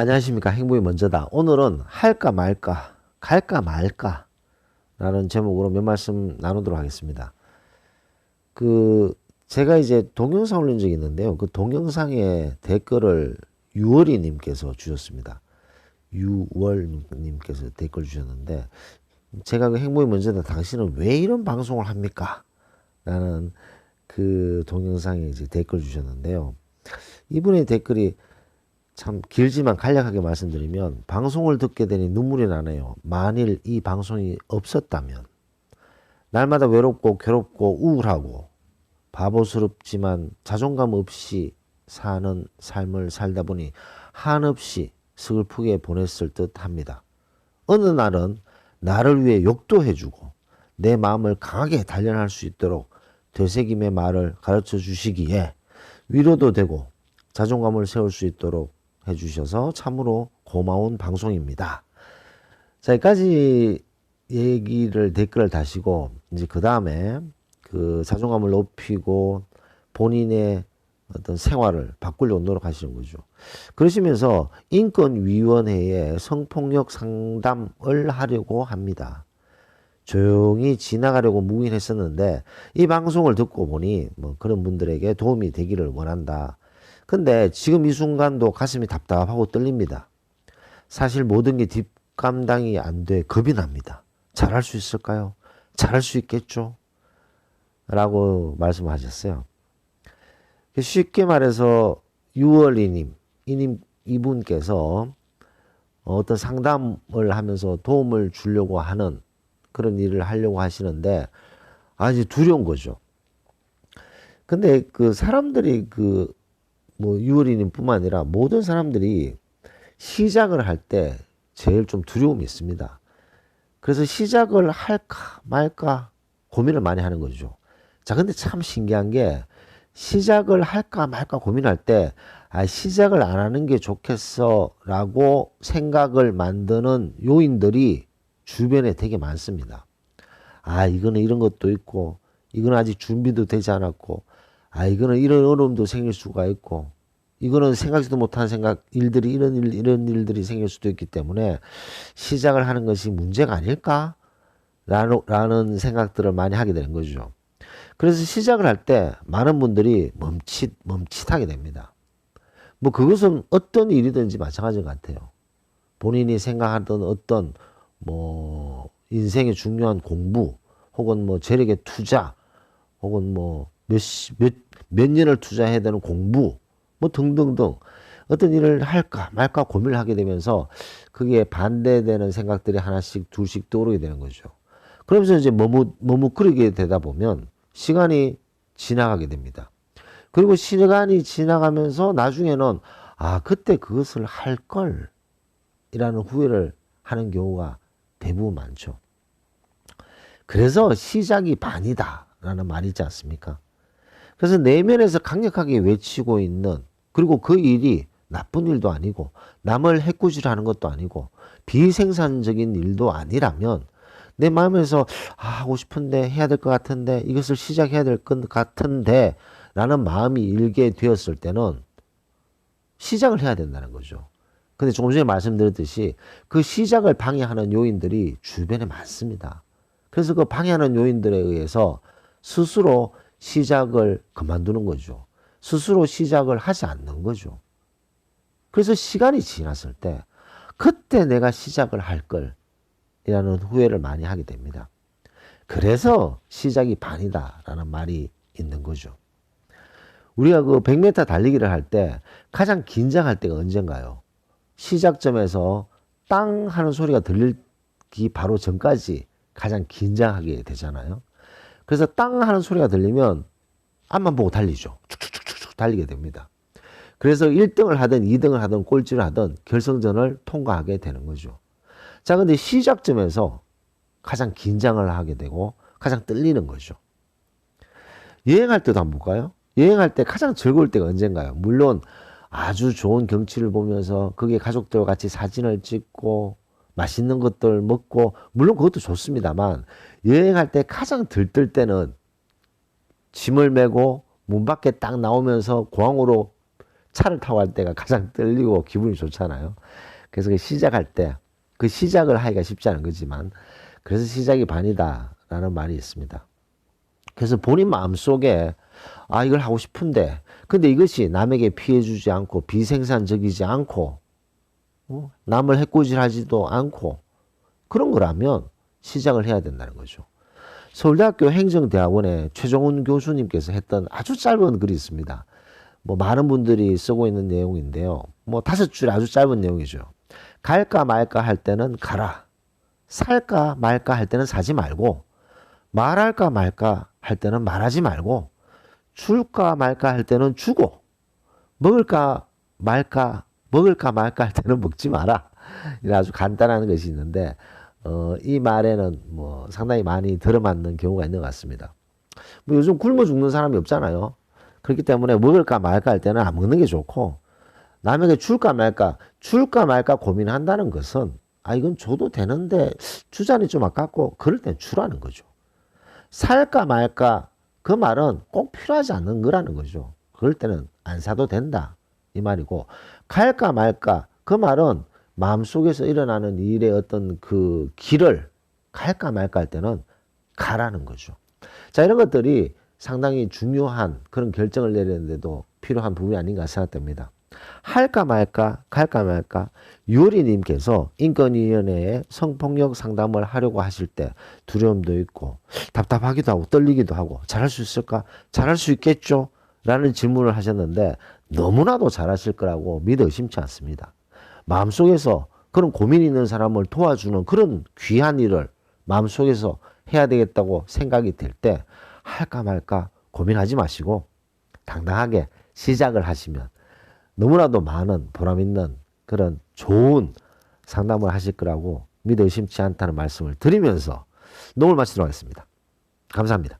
안녕하십니까. 행복이 먼저다. 오늘은 할까 말까, 갈까 말까 라는 제목으로 몇 말씀 나누도록 하겠습니다. 제가 이제 동영상 올린 적이 있는데요. 그 동영상에 댓글을 유월이님께서 주셨습니다. 유월님께서 댓글 주셨는데, 제가 그 행복이 먼저다. 당신은 왜 이런 방송을 합니까? 라는 그 동영상에 이제 댓글 주셨는데요. 이분의 댓글이 참 길지만 간략하게 말씀드리면, 방송을 듣게 되니 눈물이 나네요. 만일 이 방송이 없었다면 날마다 외롭고 괴롭고 우울하고 바보스럽지만 자존감 없이 사는 삶을 살다 보니 한없이 슬프게 보냈을 듯 합니다. 어느 날은 나를 위해 욕도 해주고 내 마음을 강하게 단련할 수 있도록 되새김의 말을 가르쳐 주시기에 위로도 되고 자존감을 세울 수 있도록 해주셔서 참으로 고마운 방송입니다. 자, 여기까지 얘기를 댓글을 다시고 이제 그 다음에 그 자존감을 높이고 본인의 어떤 생활을 바꾸려고 노력하시는 거죠. 그러시면서 인권위원회에 성폭력 상담을 하려고 합니다. 조용히 지나가려고 묵인했었는데 이 방송을 듣고 보니 뭐 그런 분들에게 도움이 되기를 원한다. 근데 지금 이 순간도 가슴이 답답하고 떨립니다. 사실 모든 게 뒷감당이 안 돼 겁이 납니다. 잘할 수 있을까요? 잘할 수 있겠죠? 라고 말씀하셨어요. 쉽게 말해서 유월이님, 이분께서 어떤 상담을 하면서 도움을 주려고 하는 그런 일을 하려고 하시는데 아주 두려운 거죠. 근데 그 사람들이 유월이님 뿐만 아니라 모든 사람들이 시작을 할 때 제일 좀 두려움이 있습니다. 그래서 시작을 할까 말까 고민을 많이 하는 거죠. 자, 근데 참 신기한 게 시작을 할까 말까 고민할 때 시작을 안 하는 게 좋겠어 라고 생각을 만드는 요인들이 주변에 되게 많습니다. 이거는 이런 것도 있고, 이거는 아직 준비도 되지 않았고, 이거는 이런 어려움도 생길 수가 있고, 이거는 생각지도 못한 이런 일들이 생길 수도 있기 때문에 시작을 하는 것이 문제가 아닐까? 라는 생각들을 많이 하게 되는 거죠. 그래서 시작을 할 때 많은 분들이 멈칫하게 됩니다. 뭐 그것은 어떤 일이든지 마찬가지 같아요. 본인이 생각하던 어떤 인생의 중요한 공부, 혹은 재력의 투자, 혹은 몇 년을 투자해야 되는 공부, 등등등 어떤 일을 할까 말까 고민을 하게 되면서 그게 반대되는 생각들이 하나씩 둘씩 떠오르게 되는 거죠. 그러면서 이제 머뭇거리게 되다 보면 시간이 지나가게 됩니다. 그리고 시간이 지나가면서 나중에는 그때 그것을 할 걸 이라는 후회를 하는 경우가 대부분 많죠. 그래서 시작이 반이다 라는 말이 있지 않습니까? 그래서 내면에서 강력하게 외치고 있는, 그리고 그 일이 나쁜 일도 아니고 남을 해코지하는 것도 아니고 비생산적인 일도 아니라면 내 마음에서 하고 싶은데 해야 될 것 같은데 이것을 시작해야 될 것 같은데 라는 마음이 일게 되었을 때는 시작을 해야 된다는 거죠. 근데 조금 전에 말씀드렸듯이 그 시작을 방해하는 요인들이 주변에 많습니다. 그래서 그 방해하는 요인들에 의해서 스스로 시작을 그만두는 거죠. 스스로 시작을 하지 않는 거죠. 그래서 시간이 지났을 때 그때 내가 시작을 할 걸 이라는 후회를 많이 하게 됩니다. 그래서 시작이 반이다라는 말이 있는 거죠. 우리가 그 100m 달리기를 할 때 가장 긴장할 때가 언젠가요? 시작점에서 땅 하는 소리가 들리기 바로 전까지 가장 긴장하게 되잖아요. 그래서 땅 하는 소리가 들리면 앞만 보고 달리죠. 축축축축 달리게 됩니다. 그래서 1등을 하든 2등을 하든 꼴찌를 하든 결승전을 통과하게 되는 거죠. 자, 근데 시작점에서 가장 긴장을 하게 되고 가장 떨리는 거죠. 여행할 때도 한번 볼까요? 여행할 때 가장 즐거울 때가 언젠가요? 물론 아주 좋은 경치를 보면서 거기에 가족들과 같이 사진을 찍고 맛있는 것들 먹고, 물론 그것도 좋습니다만 여행할 때 가장 들뜰 때는 짐을 메고 문 밖에 딱 나오면서 공항으로 차를 타고 갈 때가 가장 떨리고 기분이 좋잖아요. 그래서 그 시작할 때 그 시작을 하기가 쉽지 않은 거지만 그래서 시작이 반이다라는 말이 있습니다. 그래서 본인 마음속에 아 이걸 하고 싶은데 근데 이것이 남에게 피해 주지 않고 비생산적이지 않고 남을 해코지하지도 않고 그런 거라면 시작을 해야 된다는 거죠. 서울대학교 행정대학원의 최종훈 교수님께서 했던 아주 짧은 글이 있습니다. 뭐 많은 분들이 쓰고 있는 내용인데요. 뭐 5줄 아주 짧은 내용이죠. 갈까 말까 할 때는 가라. 살까 말까 할 때는 사지 말고 말할까 말까 할 때는 말하지 말고 줄까 말까 할 때는 주고 먹을까 말까 할 때는 먹지 마라. 이런 아주 간단한 것이 있는데 이 말에는 뭐 상당히 많이 들어맞는 경우가 있는 것 같습니다. 뭐 요즘 굶어 죽는 사람이 없잖아요. 그렇기 때문에 먹을까 말까 할 때는 안 먹는 게 좋고 남에게 줄까 말까 고민한다는 것은 아 이건 줘도 되는데 주자니 좀 아깝고 그럴 땐 주라는 거죠. 살까 말까 그 말은 꼭 필요하지 않는 거라는 거죠. 그럴 때는 안 사도 된다 이 말이고 갈까 말까 그 말은 마음속에서 일어나는 일의 어떤 그 길을 갈까 말까 할 때는 가라는 거죠. 자 이런 것들이 상당히 중요한 그런 결정을 내리는데도 필요한 부분이 아닌가 생각됩니다. 할까 말까 갈까 말까 유리님께서 인권위원회에 성폭력 상담을 하려고 하실 때 두려움도 있고 답답하기도 하고 떨리기도 하고 잘할 수 있을까? 잘할 수 있겠죠? 라는 질문을 하셨는데 너무나도 잘하실 거라고 믿어 의심치 않습니다. 마음속에서 그런 고민이 있는 사람을 도와주는 그런 귀한 일을 마음속에서 해야 되겠다고 생각이 들 때 할까 말까 고민하지 마시고 당당하게 시작을 하시면 너무나도 많은 보람 있는 그런 좋은 상담을 하실 거라고 믿어 의심치 않다는 말씀을 드리면서 녹음을 마치도록 하겠습니다. 감사합니다.